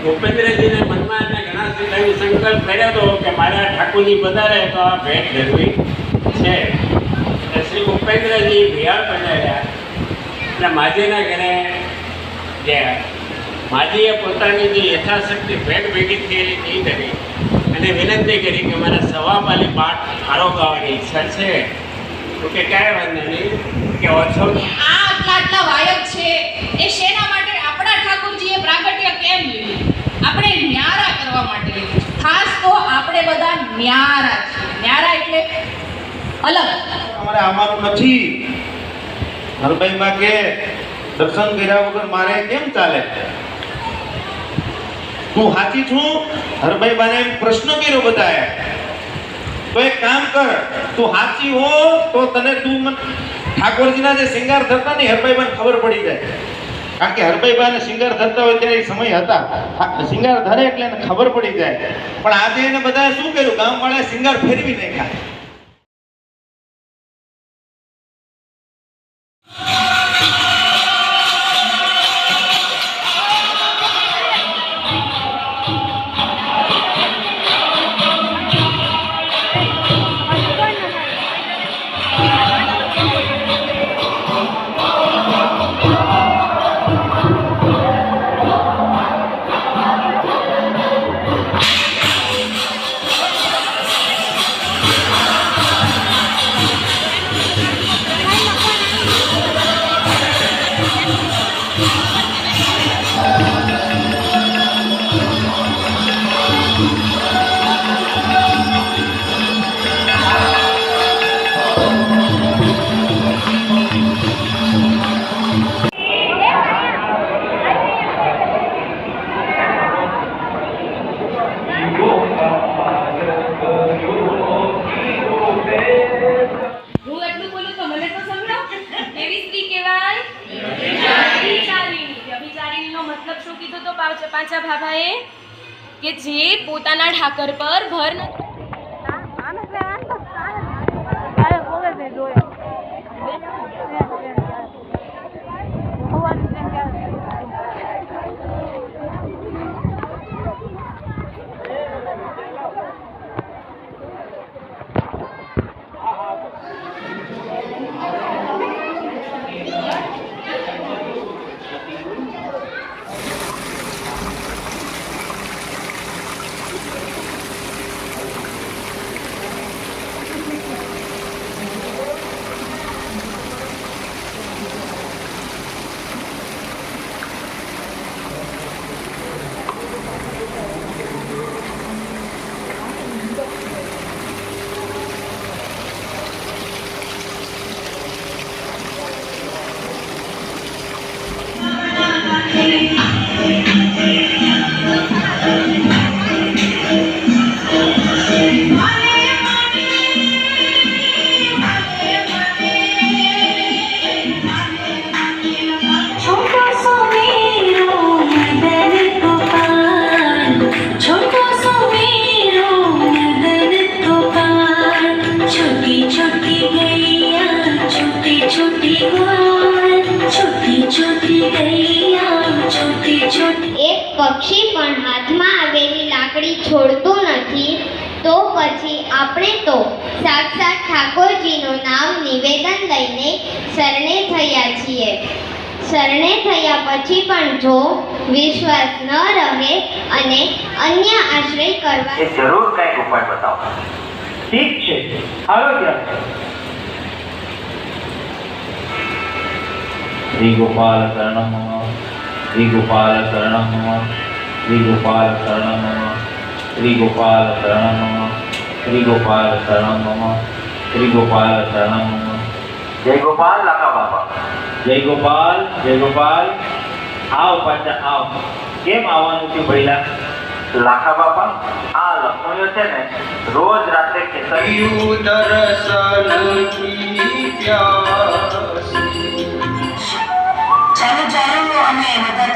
ભૂપેન્દ્રજીને મનમાં ઘણા સંકલ્પ કર્યો હતો કે મારા ઠાકોરજી પધારે તો આ ભેટ ધરવી છે. શ્રી ભૂપેન્દ્રજી બિહાર પધાર્યા એટલે માજીના ઘરે ગયા. માજીએ પોતાની જે યથાશક્તિ ભેટ ભેગી થયેલી એ કરી અને વિનંતી કરી કે મારા સવાપાલી પાઠ આરોગવાની ઈચ્છા છે. તો કે ક્યારે વાંધો નહીં કે ઓછો આટલા વાયક છે એ શેના માટે આપણા ઠાકોરજીએ પ્રાગટ્ય કેમ લીધું? આપણે ન્યારા કરવા માટે લીધું. ખાસ તો આપણે બધા ન્યારા છીએ. ન્યારા એટલે અલગ. અમારે અમારું નથી. હરભાઈ બા કે દર્શન કર્યા વગર મારે કેમ ચાલે? તું સાચી છું? હરભાઈ બાને પ્રશ્ન કર્યો બધાએ. તો એક કામ કર, તું સાચી હો તો તને ઠાકોરજીના જે શિંગાર ધરતા ને હરભાઈ બાને ખબર પડી જાય. કારણ કે હરભાઈ બાને શિંગાર ધરતા હોય ત્યારે સમય હતા, શિંગાર ધરે એટલે એને ખબર પડી જાય. પણ આજે એને બધાએ શું કર્યું? ગામ વાળાએ શિંગાર ફેરવી નાખ્યા. પાંચા ભાભાએ કે જે પોતાના ઠાકર પર ભર પક્ષી પણ હાથમાં આવેલી લાકડી છોડતું નથી, તો પછી આપણે તો સાક્ષાત ઠાકોરજીનું નામ નિવેદન લઈને શરણે થયા છીએ. શરણે થયા પછી પણ જો વિશ્વાસ ન રહે અને અન્ય આશ્રય કરવા એ જરૂર કઈક ઉપાય બતાવો. ઠીક છે, હાલો ત્યાં. શ્રી ગોપાલ શરણમ મમ, શ્રી ગોપાલ શરણમ મમ, શ્રી ગોપાલ શરણમ મમ, શ્રી ગોપાલ શરણમ મમ, શ્રી ગોપાલ શરણમ મમ, શ્રી ગોપાલ શરણમ મમ. જય ગોપાલ લાખા બાપા. જય ગોપાલ, જય ગોપાલ. આવ પાછા આવ. કેમ આવવાનું થયું પહેલા? લાખા બાપા, આ લખમણીઓ છે ને રોજ રાત્રે ખેતર ચાલો ચાલો અમે બધા